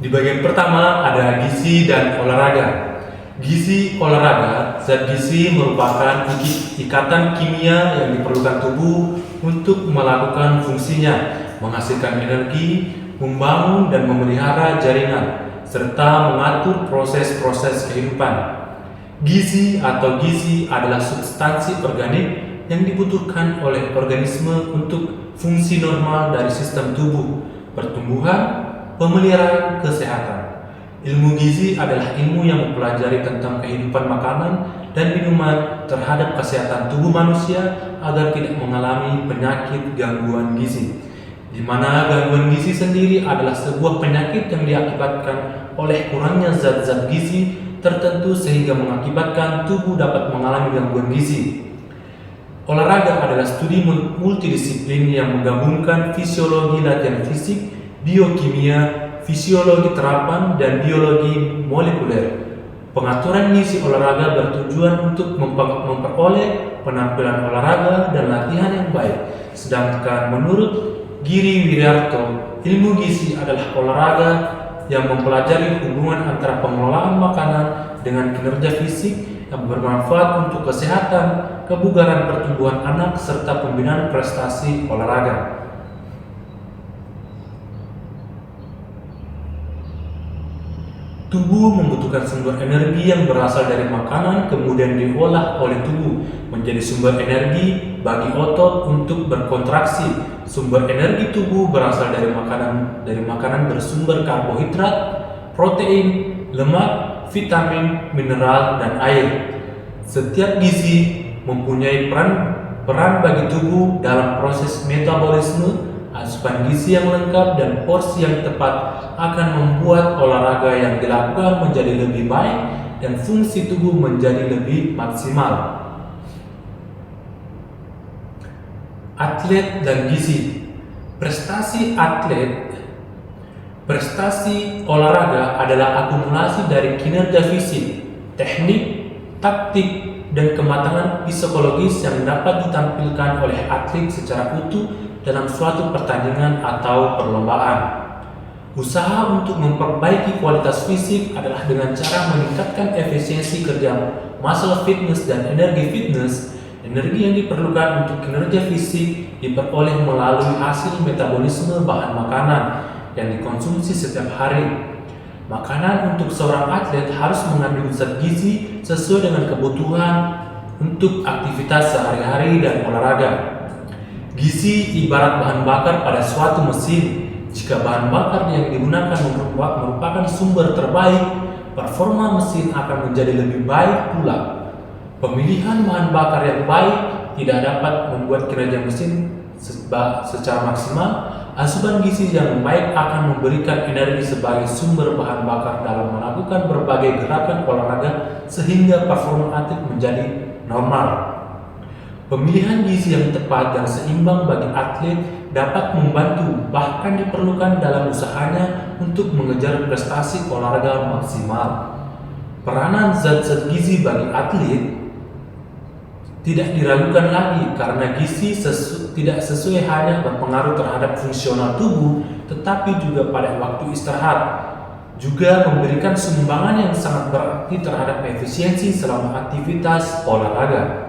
Di bagian pertama ada gizi dan olahraga. Gizi olahraga, zat gizi merupakan ikatan kimia yang diperlukan tubuh untuk melakukan fungsinya, menghasilkan energi, membangun dan memelihara jaringan, serta mengatur proses-proses kehidupan. Gizi atau gizi adalah substansi organik yang dibutuhkan oleh organisme untuk fungsi normal dari sistem tubuh, pertumbuhan, pemeliharaan kesehatan. Ilmu gizi adalah ilmu yang mempelajari tentang kehidupan makanan dan minuman terhadap kesehatan tubuh manusia agar tidak mengalami penyakit gangguan gizi. Di mana gangguan gizi sendiri adalah sebuah penyakit yang diakibatkan oleh kurangnya zat-zat gizi tertentu sehingga mengakibatkan tubuh dapat mengalami gangguan gizi. Olahraga adalah studi multidisiplin yang menggabungkan fisiologi latihan fisik, biokimia, fisiologi terapan, dan biologi molekuler. Pengaturan gizi olahraga bertujuan untuk memperoleh penampilan olahraga dan latihan yang baik. Sedangkan menurut Giri Wiryarto, ilmu gizi adalah olahraga yang mempelajari hubungan antara pengelolaan makanan dengan kinerja fisik yang bermanfaat untuk kesehatan, kebugaran pertumbuhan anak, serta pembinaan prestasi olahraga. Tubuh membutuhkan sumber energi yang berasal dari makanan kemudian diolah oleh tubuh menjadi sumber energi bagi otot untuk berkontraksi. Sumber energi tubuh berasal dari makanan bersumber karbohidrat, protein, lemak, vitamin, mineral, dan air. Setiap gizi mempunyai peran bagi tubuh dalam proses metabolisme. Asupan gizi yang lengkap dan porsi yang tepat akan membuat olahraga yang dilakukan menjadi lebih baik dan fungsi tubuh menjadi lebih maksimal. Atlet dan gizi. Prestasi olahraga adalah akumulasi dari kinerja fisik, teknik, taktik, dan kematangan psikologis yang dapat ditampilkan oleh atlet secara utuh dalam suatu pertandingan atau perlombaan. Usaha untuk memperbaiki kualitas fisik adalah dengan cara meningkatkan efisiensi kerja muscle fitness dan energi fitness. Energi yang diperlukan untuk kinerja fisik diperoleh melalui hasil metabolisme bahan makanan yang dikonsumsi setiap hari. Makanan untuk seorang atlet harus mengandung zat gizi sesuai dengan kebutuhan untuk aktivitas sehari-hari dan olahraga. Gizi ibarat bahan bakar pada suatu mesin. Jika bahan bakar yang digunakan merupakan sumber terbaik, performa mesin akan menjadi lebih baik pula. Pemilihan bahan bakar yang baik tidak dapat membuat kinerja mesin secara maksimal. Asupan gizi yang baik akan memberikan energi sebagai sumber bahan bakar dalam melakukan berbagai gerakan olahraga sehingga performa atlet menjadi normal. Pemilihan gizi yang tepat dan seimbang bagi atlet dapat membantu bahkan diperlukan dalam usahanya untuk mengejar prestasi olahraga maksimal. Peranan zat-zat gizi bagi atlet tidak diragukan lagi karena gizi tidak sesuai hanya berpengaruh terhadap fungsional tubuh tetapi juga pada waktu istirahat. Juga memberikan sumbangan yang sangat berarti terhadap efisiensi selama aktivitas olahraga.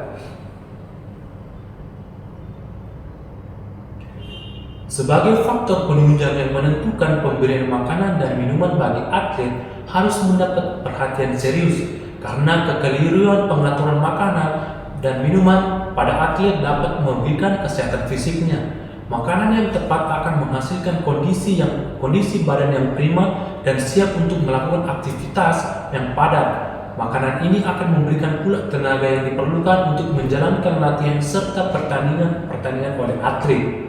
Sebagai faktor penunjang yang menentukan pemberian makanan dan minuman bagi atlet harus mendapat perhatian serius karena kekeliruan pengaturan makanan dan minuman pada atlet dapat merugikan kesehatan fisiknya. Makanan yang tepat akan menghasilkan kondisi badan yang prima dan siap untuk melakukan aktivitas yang padat. Makanan ini akan memberikan pula tenaga yang diperlukan untuk menjalankan latihan serta pertandingan oleh atlet.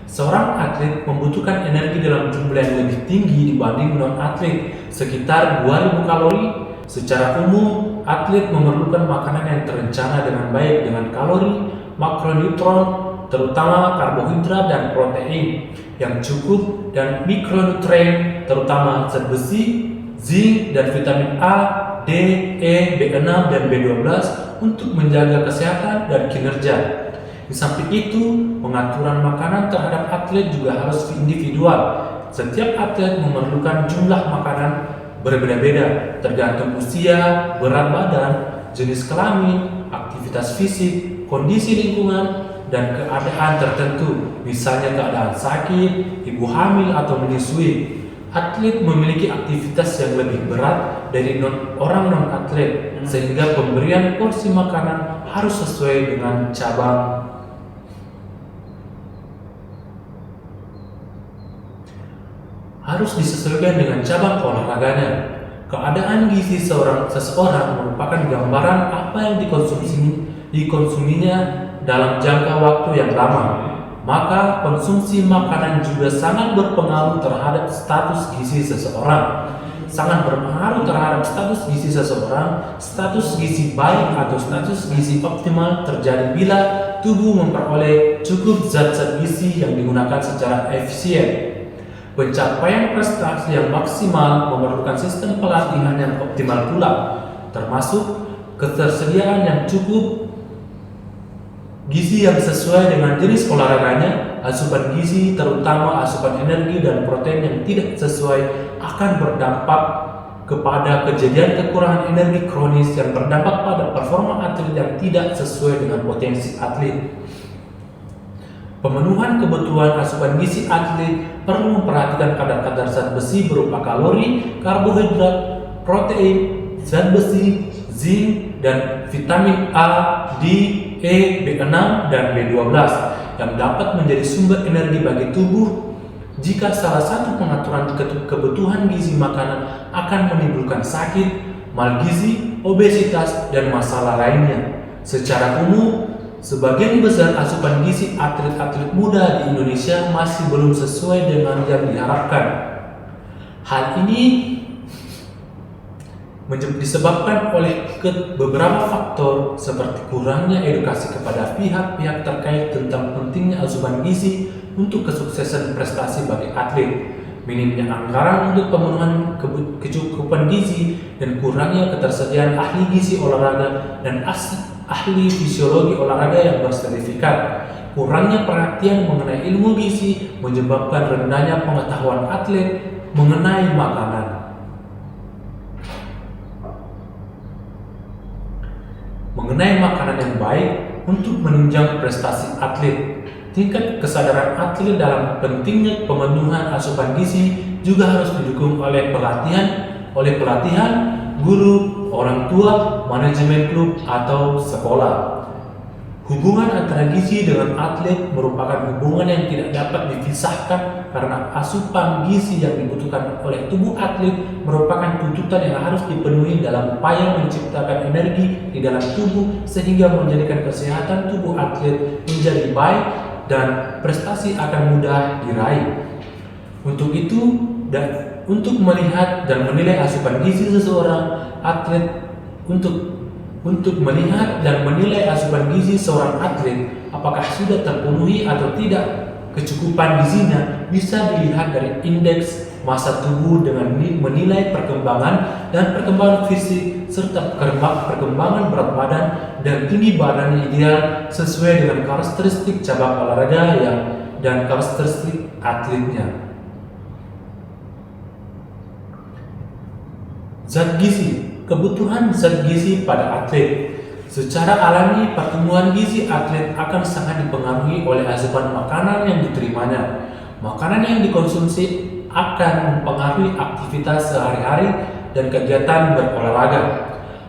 Seorang atlet membutuhkan energi dalam jumlah yang lebih tinggi dibanding non-atlet, sekitar 2000 kalori. Secara umum, atlet memerlukan makanan yang terencana dengan baik dengan kalori, makronutrien, terutama karbohidrat dan protein yang cukup, dan mikronutrien, terutama zat besi, zinc, dan vitamin A, D, E, B6, dan B12 untuk menjaga kesehatan dan kinerja. Di samping itu, pengaturan makanan terhadap atlet juga harus individual. setiap atlet memerlukan jumlah makanan berbeda-beda tergantung usia, berat badan, jenis kelamin, aktivitas fisik, kondisi lingkungan, dan keadaan tertentu, misalnya keadaan sakit, ibu hamil atau menyusui. Atlet memiliki aktivitas yang lebih berat dari orang non-atlet, sehingga pemberian porsi makanan harus sesuai dengan cabang. Harus disesuaikan dengan cabang olahraganya. Keadaan gizi seseorang merupakan gambaran apa yang dikonsumsinya dalam jangka waktu yang lama. Maka konsumsi makanan juga sangat berpengaruh terhadap status gizi seseorang. Status gizi baik atau status gizi optimal terjadi bila tubuh memperoleh cukup zat-zat gizi yang digunakan secara efisien. Pencapaian prestasi yang maksimal memerlukan sistem pelatihan yang optimal pula, termasuk ketersediaan yang cukup gizi yang sesuai dengan jenis olahraganya. Asupan gizi, terutama asupan energi dan protein yang tidak sesuai, akan berdampak kepada kejadian kekurangan energi kronis yang berdampak pada performa atlet yang tidak sesuai dengan potensi atlet. Pemenuhan kebutuhan asupan gizi atlet perlu memperhatikan kadar-kadar zat besi berupa kalori, karbohidrat, protein, zat besi, zinc, dan vitamin A, D, E, B6, dan B12 yang dapat menjadi sumber energi bagi tubuh. Jika salah satu pengaturan kebutuhan gizi makanan akan menimbulkan sakit, malgizi, obesitas, dan masalah lainnya. Secara umum, sebagian besar asupan gizi atlet-atlet muda di Indonesia masih belum sesuai dengan yang diharapkan. Hal ini disebabkan oleh beberapa faktor seperti kurangnya edukasi kepada pihak-pihak terkait tentang pentingnya asupan gizi untuk kesuksesan prestasi bagi atlet, minimnya anggaran untuk pemenuhan kecukupan gizi, dan kurangnya ketersediaan ahli gizi olahraga dan ahli fisiologi olahraga yang bersertifikat. Kurangnya perhatian mengenai ilmu gizi menyebabkan rendahnya pengetahuan atlet mengenai makanan. Mengenai makanan yang baik untuk menunjang prestasi atlet. Tingkat kesadaran atlet dalam pentingnya pemenuhan asupan gizi juga harus didukung oleh pelatihan, guru, orang tua, manajemen klub, atau sekolah. Hubungan antara gizi dengan atlet merupakan hubungan yang tidak dapat dipisahkan karena asupan gizi yang dibutuhkan oleh tubuh atlet merupakan tuntutan yang harus dipenuhi dalam upaya menciptakan energi di dalam tubuh sehingga menjadikan kesehatan tubuh atlet menjadi baik dan prestasi akan mudah diraih. Untuk itu, untuk melihat dan menilai asupan gizi seseorang atlet untuk melihat dan menilai asupan gizi seorang atlet apakah sudah terpenuhi atau tidak kecukupan gizinya bisa dilihat dari indeks massa tubuh dengan menilai perkembangan fisik serta perkembangan berat badan dan tinggi badan ideal sesuai dengan karakteristik cabang olahraga dan karakteristik atletnya. Zat gizi. Kebutuhan zat gizi pada atlet. Secara alami, pertumbuhan gizi atlet akan sangat dipengaruhi oleh asupan makanan yang diterimanya. Makanan yang dikonsumsi akan mempengaruhi aktivitas sehari-hari dan kegiatan berolahraga.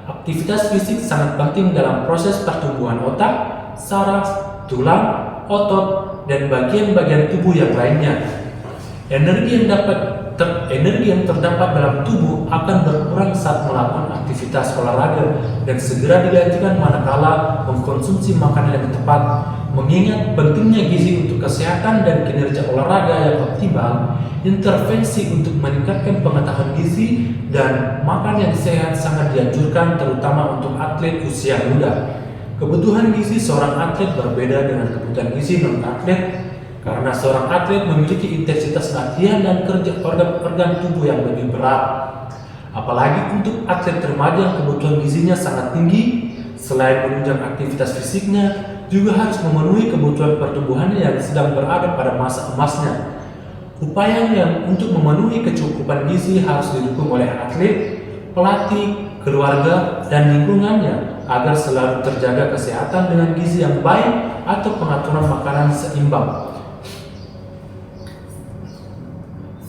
Aktivitas fisik sangat penting dalam proses pertumbuhan otak, saraf, tulang, otot, dan bagian-bagian tubuh yang lainnya. Energi yang terdapat dalam tubuh akan berkurang saat melakukan aktivitas olahraga dan segera digantikan manakala mengkonsumsi makanan yang tepat. Mengingat pentingnya gizi untuk kesehatan dan kinerja olahraga yang optimal, intervensi untuk meningkatkan pengetahuan gizi dan makan yang sehat sangat dianjurkan terutama untuk atlet usia muda. Kebutuhan gizi seorang atlet berbeda dengan kebutuhan gizi non-atlet karena seorang atlet memiliki intensitas latihan dan kerja organ tubuh yang lebih berat. Apalagi untuk atlet remaja yang kebutuhan gizinya sangat tinggi, selain menunjang aktivitas fisiknya, juga harus memenuhi kebutuhan pertumbuhannya yang sedang berada pada masa emasnya. Upaya yang untuk memenuhi kecukupan gizi harus didukung oleh atlet, pelatih, keluarga, dan lingkungannya agar selalu terjaga kesehatan dengan gizi yang baik atau pengaturan makanan seimbang.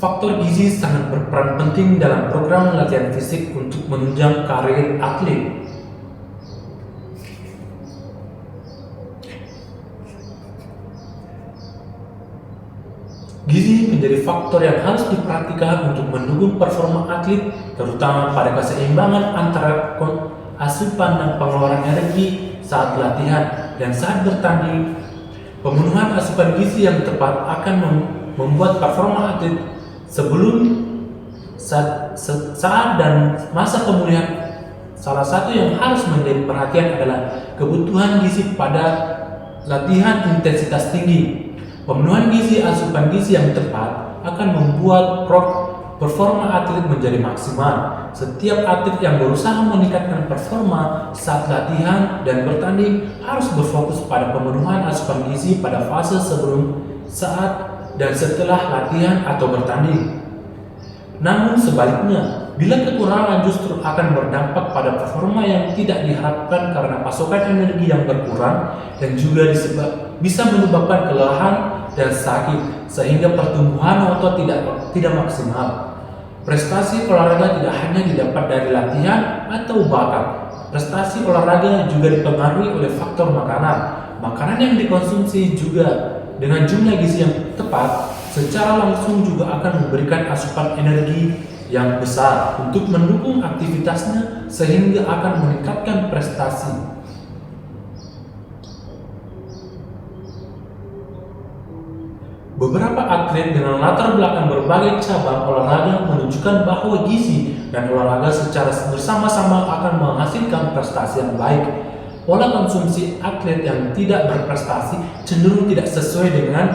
Faktor gizi sangat berperan penting dalam program latihan fisik untuk menunjang karir atlet. Gizi menjadi faktor yang harus diperhatikan untuk mendukung performa atlet, terutama pada keseimbangan antara asupan dan pengeluaran energi saat latihan dan saat bertanding. Pemenuhan asupan gizi yang tepat akan membuat performa atlet sebelum, saat dan masa pemulihan. Salah satu yang harus menjadi perhatian adalah kebutuhan gizi pada latihan intensitas tinggi. Pemenuhan gizi asupan gizi yang tepat akan membuat performa atlet menjadi maksimal. Setiap atlet yang berusaha meningkatkan performa saat latihan dan bertanding harus berfokus pada pemenuhan asupan gizi pada fase sebelum, saat, dan setelah latihan atau bertanding. Namun sebaliknya, bila kekurangan justru akan berdampak pada performa yang tidak diharapkan karena pasokan energi yang berkurang dan juga bisa menyebabkan kelelahan dan sakit sehingga pertumbuhan otot tidak maksimal. Prestasi olahraga tidak hanya didapat dari latihan atau bakat. Prestasi olahraga juga dipengaruhi oleh faktor makanan. Makanan yang dikonsumsi juga dengan jumlah gizi yang tepat secara langsung juga akan memberikan asupan energi yang besar untuk mendukung aktivitasnya sehingga akan meningkatkan prestasi. Beberapa atlet dengan latar belakang berbagai cabang olahraga menunjukkan bahwa gizi dan olahraga secara bersama-sama akan menghasilkan prestasi yang baik. Pola konsumsi atlet yang tidak berprestasi cenderung tidak sesuai dengan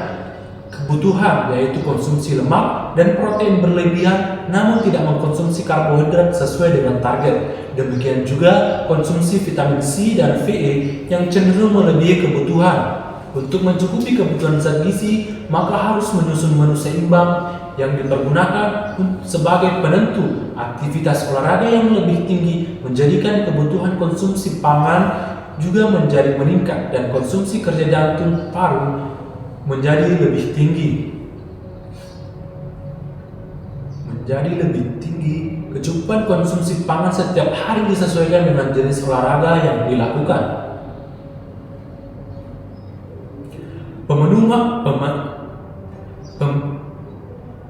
kebutuhan, yaitu konsumsi lemak dan protein berlebihan namun tidak mengkonsumsi karbohidrat sesuai dengan target. Demikian juga konsumsi vitamin C dan VE yang cenderung melebihi kebutuhan. Untuk mencukupi kebutuhan zat gizi, maka harus menyusun menu seimbang yang dipergunakan sebagai penentu. Aktivitas olahraga yang lebih tinggi menjadikan kebutuhan konsumsi pangan juga menjadi meningkat dan konsumsi kerja jantung paru menjadi lebih tinggi. Kecukupan konsumsi pangan setiap hari disesuaikan dengan jenis olahraga yang dilakukan.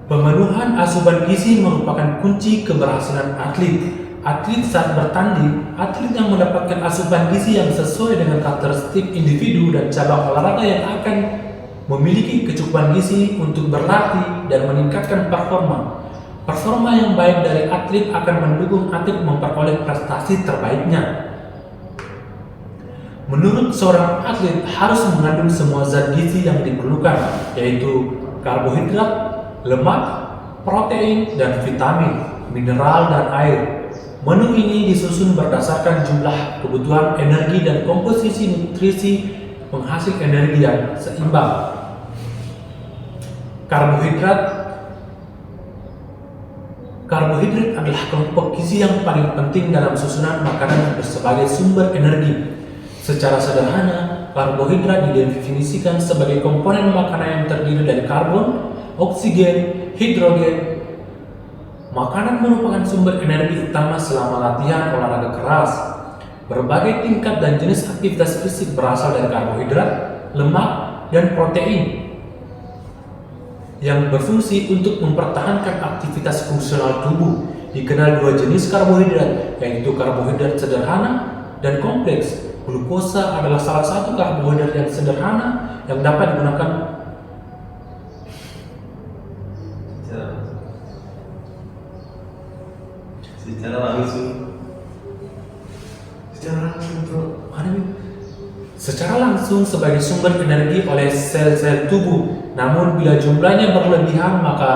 Pemenuhan asupan gizi merupakan kunci keberhasilan atlet. Atlet saat bertanding, atlet yang mendapatkan asupan gizi yang sesuai dengan karakteristik individu dan cabang olahraga yang akan memiliki kecukupan gizi untuk berlatih dan meningkatkan performa. Performa yang baik dari atlet akan mendukung atlet memperoleh prestasi terbaiknya. Menurut seorang atlet harus mengandung semua zat gizi yang diperlukan, yaitu karbohidrat, lemak, protein, dan vitamin, mineral, dan air. Menu ini disusun berdasarkan jumlah kebutuhan energi dan komposisi nutrisi penghasil energi yang seimbang. Karbohidrat adalah kelompok gizi yang paling penting dalam susunan makanan sebagai sumber energi. Secara sederhana, karbohidrat didefinisikan sebagai komponen makanan yang terdiri dari karbon, oksigen, hidrogen. Makanan merupakan sumber energi utama selama latihan olahraga keras. Berbagai tingkat dan jenis aktivitas fisik berasal dari karbohidrat, lemak, dan protein yang berfungsi untuk mempertahankan aktivitas fungsional tubuh. Dikenal dua jenis karbohidrat, yaitu karbohidrat sederhana dan kompleks. Glukosa adalah salah satu karbohidrat yang sederhana yang dapat digunakan secara langsung sebagai sumber energi oleh sel-sel tubuh. Namun bila jumlahnya berlebihan maka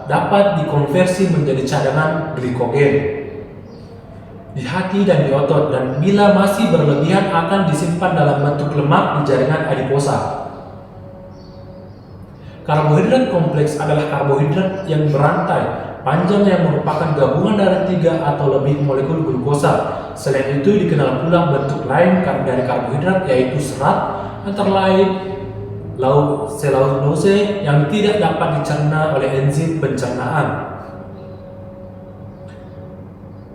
dapat dikonversi menjadi cadangan glikogen di hati dan di otot, dan bila masih berlebihan akan disimpan dalam bentuk lemak di jaringan adiposa. Karbohidrat kompleks adalah karbohidrat yang berantai panjang yang merupakan gabungan dari 3 atau lebih molekul glukosa. Selain itu dikenal pula bentuk lain dari karbohidrat yaitu serat, antara lain selulose yang tidak dapat dicerna oleh enzim pencernaan.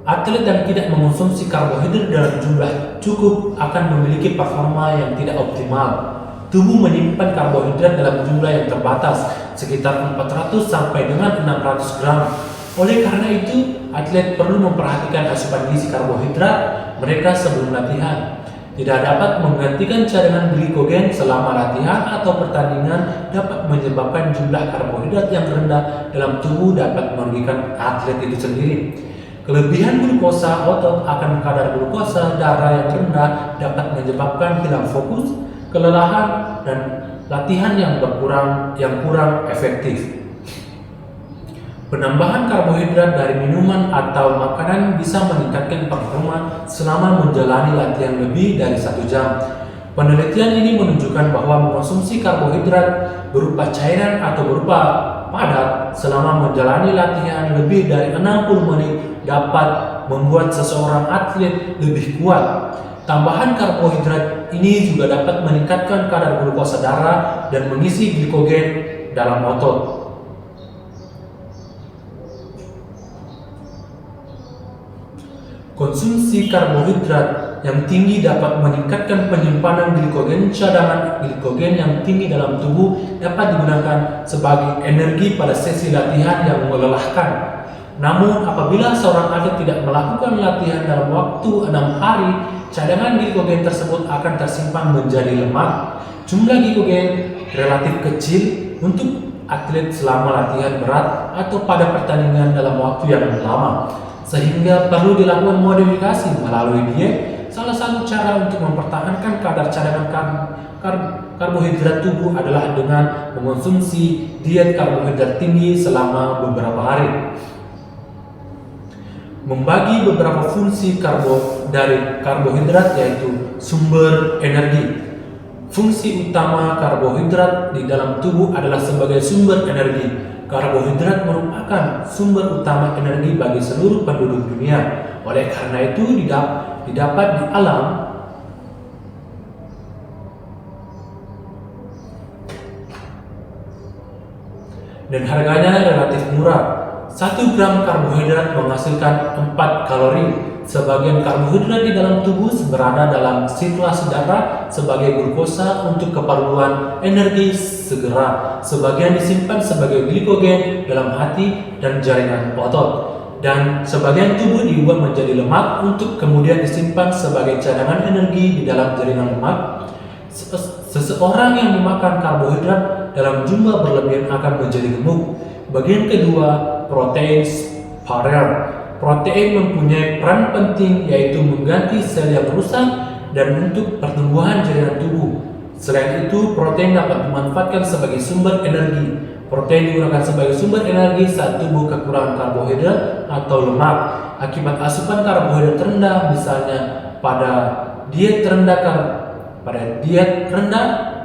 Atlet yang tidak mengonsumsi karbohidrat dalam jumlah cukup akan memiliki performa yang tidak optimal. Tubuh menyimpan karbohidrat dalam jumlah yang terbatas, sekitar 400 sampai dengan 600 gram. Oleh karena itu, atlet perlu memperhatikan asupan gizi karbohidrat mereka sebelum latihan. Tidak dapat menggantikan cadangan glikogen selama latihan atau pertandingan dapat menyebabkan jumlah karbohidrat yang rendah dalam tubuh dapat merugikan atlet itu sendiri. Kelebihan glukosa otot akan kadar glukosa darah yang rendah dapat menyebabkan hilang fokus, kelelahan, dan latihan yang kurang efektif. Penambahan karbohidrat dari minuman atau makanan bisa meningkatkan performa selama menjalani latihan lebih dari 1 jam. Penelitian ini menunjukkan bahwa mengonsumsi karbohidrat berupa cairan atau berupa padat selama menjalani latihan lebih dari 60 menit dapat membuat seseorang atlet lebih kuat. Tambahan karbohidrat ini juga dapat meningkatkan kadar glukosa darah dan mengisi glikogen dalam otot. Konsumsi karbohidrat yang tinggi dapat meningkatkan penyimpanan glikogen. Cadangan glikogen yang tinggi dalam tubuh dapat digunakan sebagai energi pada sesi latihan yang melelahkan. Namun, apabila seorang atlet tidak melakukan latihan dalam waktu 6 hari, cadangan glikogen tersebut akan tersimpan menjadi lemak. Jumlah glikogen relatif kecil untuk atlet selama latihan berat atau pada pertandingan dalam waktu yang lama, sehingga perlu dilakukan modifikasi melalui diet. Salah satu cara untuk mempertahankan kadar cadangan karbohidrat tubuh adalah dengan mengonsumsi diet karbohidrat tinggi selama beberapa hari. Membagi beberapa fungsi dari karbohidrat yaitu sumber energi. Fungsi utama karbohidrat di dalam tubuh adalah sebagai sumber energi. Karbohidrat merupakan sumber utama energi bagi seluruh penduduk dunia. Oleh karena itu didapat di alam dan harganya relatif murah. 1 gram karbohidrat menghasilkan 4 kalori. Sebagian karbohidrat di dalam tubuh berada dalam sirkulasi darah sebagai glukosa untuk keperluan energi segera. Sebagian disimpan sebagai glikogen dalam hati dan jaringan otot. Dan sebagian tubuh diubah menjadi lemak untuk kemudian disimpan sebagai cadangan energi di dalam jaringan lemak. Seseorang yang memakan karbohidrat dalam jumlah berlebihan akan menjadi gemuk. Bagian kedua, protein sparer. Protein mempunyai peran penting yaitu mengganti sel yang rusak dan untuk pertumbuhan jaringan tubuh. Selain itu, protein dapat dimanfaatkan sebagai sumber energi. Protein digunakan sebagai sumber energi saat tubuh kekurangan karbohidrat atau lemak akibat asupan karbohidrat rendah, misalnya pada diet rendah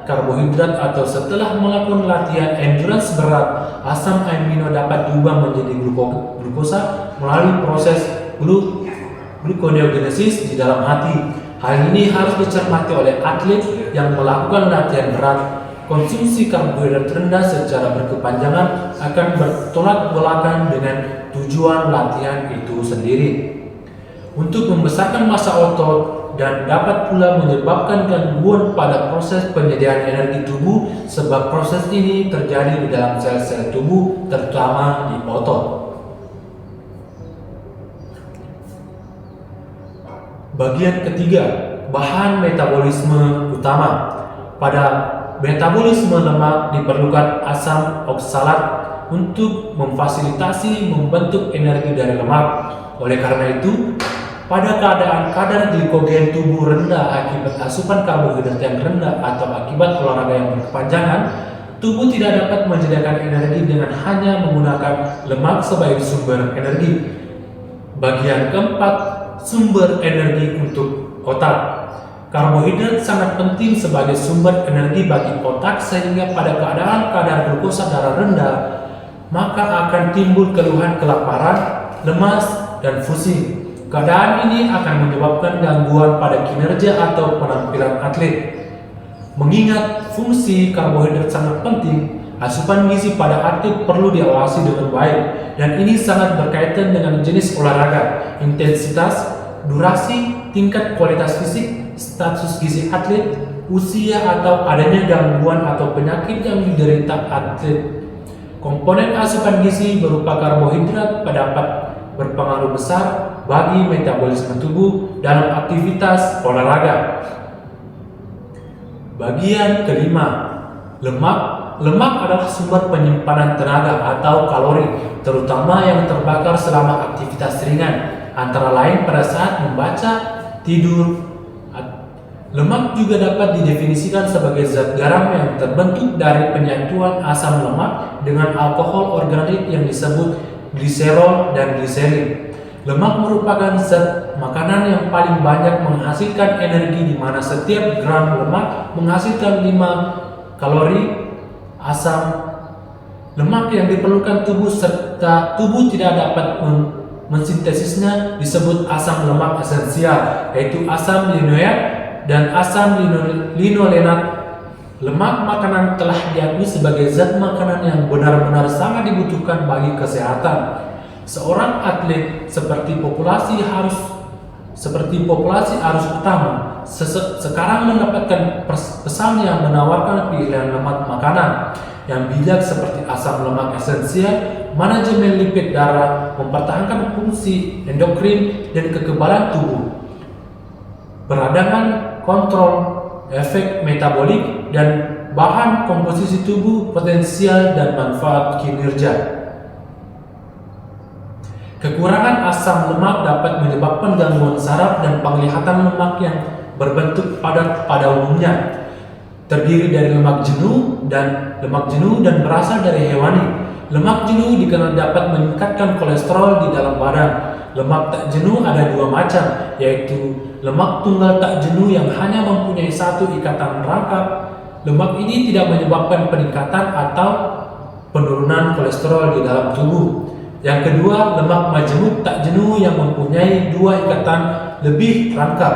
karbohidrat atau setelah melakukan latihan endurance berat. Asam amino dapat diubah menjadi glukosa melalui proses gluconeogenesis di dalam hati. Hal ini harus dicermati oleh atlet yang melakukan latihan berat. Konsumsi karbohidrat rendah secara berkepanjangan akan bertolak belakang dengan tujuan latihan itu sendiri. Untuk membesarkan massa otot dan dapat pula menyebabkan gangguan pada proses penyediaan energi tubuh, sebab proses ini terjadi di dalam sel-sel tubuh, terutama di otot. Bagian ketiga, bahan metabolisme utama. Pada metabolisme lemak diperlukan asam oksalat untuk memfasilitasi membentuk energi dari lemak. Oleh karena itu, pada keadaan kadar glikogen tubuh rendah akibat asupan karbohidrat yang rendah atau akibat olahraga yang berkepanjangan, tubuh tidak dapat menyediakan energi dengan hanya menggunakan lemak sebagai sumber energi. Bagian keempat, sumber energi untuk otak. Karbohidrat sangat penting sebagai sumber energi bagi otak sehingga pada keadaan kadar glukosa darah rendah, maka akan timbul keluhan kelaparan, lemas, dan pusing. Keadaan ini akan menyebabkan gangguan pada kinerja atau penampilan atlet. Mengingat fungsi karbohidrat sangat penting, asupan gizi pada atlet perlu diawasi dengan baik, dan ini sangat berkaitan dengan jenis olahraga, intensitas, durasi, tingkat kualitas fisik, status gizi atlet, usia atau adanya gangguan atau penyakit yang diderita atlet. Komponen asupan gizi berupa karbohidrat dapat berpengaruh besar bagi metabolisme tubuh dalam aktivitas olahraga. Bagian kelima, lemak. Lemak adalah sumber penyimpanan tenaga atau kalori, terutama yang terbakar selama aktivitas ringan, antara lain pada saat membaca, tidur. Lemak juga dapat didefinisikan sebagai zat garam yang terbentuk dari penyatuan asam lemak dengan alkohol organik yang disebut gliserol dan gliserin. Lemak merupakan zat makanan yang paling banyak menghasilkan energi, di mana setiap gram lemak menghasilkan 5 kalori asam lemak yang diperlukan tubuh, serta tubuh tidak dapat mensintesisnya disebut asam lemak esensial, yaitu asam linoleat dan asam linolenat. Lemak makanan telah diakui sebagai zat makanan yang benar-benar sangat dibutuhkan bagi kesehatan. Seorang atlet seperti populasi arus utama sekarang mendapatkan pesan yang menawarkan pilihan lemak makanan yang bijak seperti asam lemak esensial, manajemen lipid darah, mempertahankan fungsi endokrin dan kekebalan tubuh, peradangan, kontrol efek metabolik, dan bahan komposisi tubuh, potensial dan manfaat kinerja. Kekurangan asam lemak dapat menyebabkan gangguan saraf dan penglihatan. Lemak yang berbentuk padat pada umumnya terdiri dari lemak jenuh dan berasal dari hewani. Lemak jenuh dikenal dapat meningkatkan kolesterol di dalam badan. Lemak tak jenuh ada 2 macam, yaitu lemak tunggal tak jenuh yang hanya mempunyai 1 ikatan rangkap. Lemak ini tidak menyebabkan peningkatan atau penurunan kolesterol di dalam tubuh. Yang kedua, lemak majemuk tak jenuh yang mempunyai 2 ikatan lebih rangkap.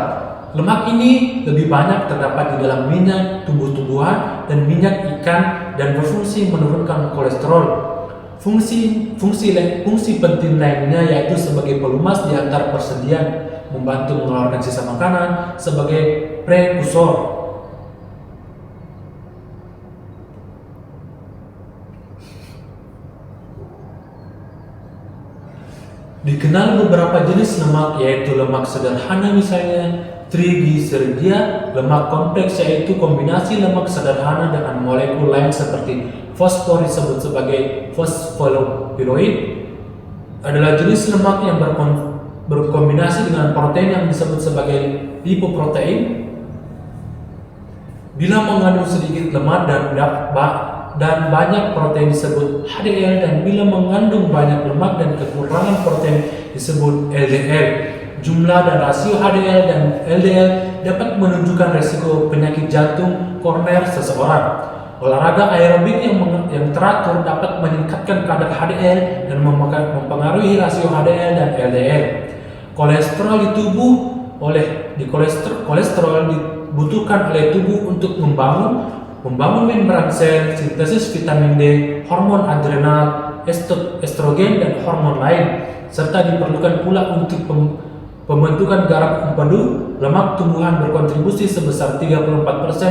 Lemak ini lebih banyak terdapat di dalam minyak tumbuh-tumbuhan dan minyak ikan dan berfungsi menurunkan kolesterol. Fungsi penting lainnya yaitu sebagai pelumas di antar persendian, membantu mengeluarkan sisa makanan sebagai prekursor. Dikenal beberapa jenis lemak, yaitu lemak sederhana misalnya trigliseridia, lemak kompleks yaitu kombinasi lemak sederhana dengan molekul lain seperti fosfor disebut sebagai fosfolipidoid, adalah jenis lemak yang berkombinasi dengan protein yang disebut sebagai lipoprotein. Bila mengandung sedikit lemak dan banyak protein disebut HDL, dan bila mengandung banyak lemak dan kekurangan protein disebut LDL. Jumlah dan rasio HDL dan LDL dapat menunjukkan resiko penyakit jantung koroner seseorang. Olahraga aerobik yang teratur dapat meningkatkan kadar HDL dan mempengaruhi rasio HDL dan LDL. Kolesterol di tubuh kolesterol dibutuhkan oleh tubuh untuk membangun membran sel, sintesis vitamin D, hormon adrenal, estrogen dan hormon lain, serta diperlukan pula untuk pembentukan garam empedu. Lemak tumbuhan berkontribusi sebesar 34%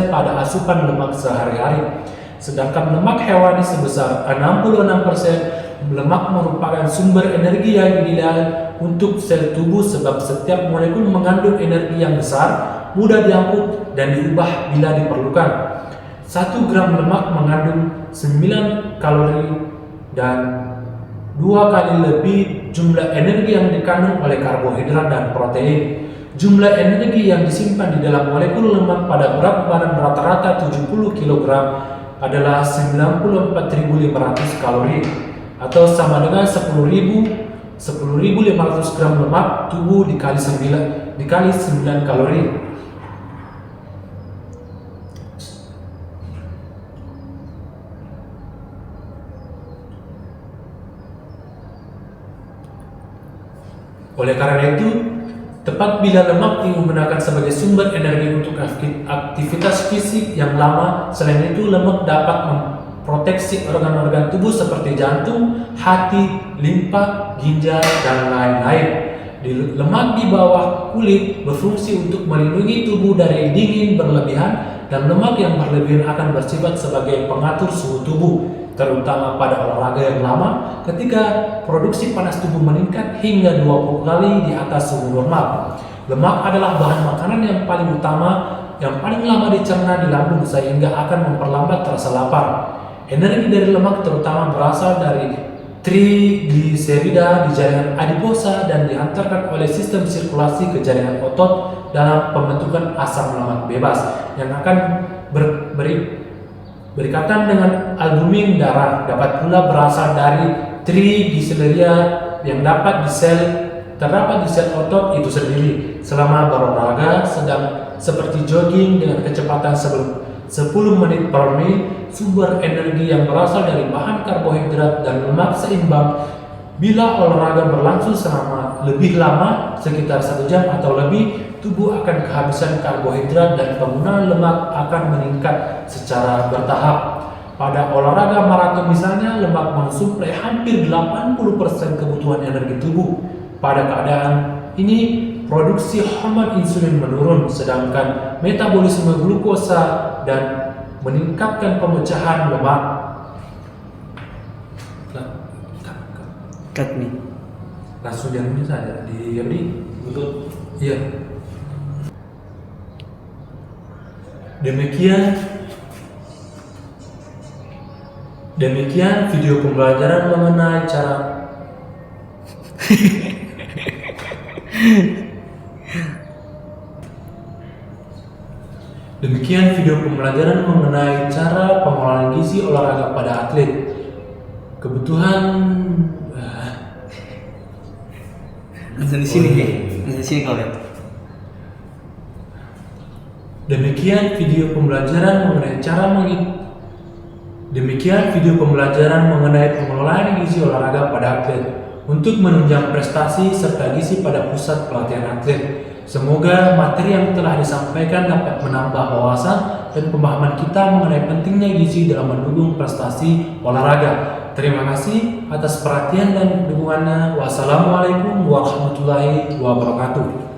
pada asupan lemak sehari-hari, sedangkan lemak hewani sebesar 66%. Lemak merupakan sumber energi yang ideal untuk sel tubuh sebab setiap molekul mengandung energi yang besar, mudah diangkut dan diubah bila diperlukan. 1 gram lemak mengandung 9 kalori dan 2 kali lebih jumlah energi yang dikandung oleh karbohidrat dan protein. Jumlah energi yang disimpan di dalam molekul lemak pada berat badan rata-rata 70 kg adalah 94.500 kalori, atau sama dengan 10.500 gram lemak tubuh dikali 9 kalori. Oleh karena itu, tepat bila lemak digunakan sebagai sumber energi untuk aktivitas fisik yang lama, selain itu lemak dapat memproteksi organ-organ tubuh seperti jantung, hati, limpa, ginjal, dan lain-lain. Lemak di bawah kulit berfungsi untuk melindungi tubuh dari dingin berlebihan, dan lemak yang berlebihan akan bersifat sebagai pengatur suhu tubuh, terutama pada olahraga yang lama ketika produksi panas tubuh meningkat hingga 20 kali di atas suhu normal. Lemak adalah bahan makanan yang paling utama yang paling lama dicerna di lambung sehingga akan memperlambat rasa lapar. Energi dari lemak terutama berasal dari trigliserida di jaringan adiposa dan dihantarkan oleh sistem sirkulasi ke jaringan otot dalam pembentukan asam lemak bebas yang akan berikatan dengan albumin darah. Dapat pula berasal dari trigliserida yang terdapat di sel otot itu sendiri. Selama berolahraga sedang seperti jogging dengan kecepatan 10 menit per menit, sumber energi yang berasal dari bahan karbohidrat dan lemak seimbang. Bila olahraga berlangsung selama lebih lama, sekitar 1 jam atau lebih, tubuh akan kehabisan karbohidrat dan penggunaan lemak akan meningkat secara bertahap. Pada olahraga maraton misalnya, lemak mensuplai hampir 80% kebutuhan energi tubuh. Pada keadaan ini, produksi hormon insulin menurun, sedangkan metabolisme glukosa dan meningkatkan pemecahan lemak. Cut nih. Langsung yang ini saja betul. Iya. Demikian video pembelajaran mengenai cara pengelolaan gizi olahraga pada atlet. Kebutuhan Di sini kau lihat. Demikian video pembelajaran mengenai pengelolaan gizi olahraga pada atlet untuk menunjang prestasi serta gizi pada pusat pelatihan atlet. Semoga materi yang telah disampaikan dapat menambah wawasan dan pemahaman kita mengenai pentingnya gizi dalam mendukung prestasi olahraga. Terima kasih atas perhatian dan dukungannya. Wassalamualaikum warahmatullahi wabarakatuh.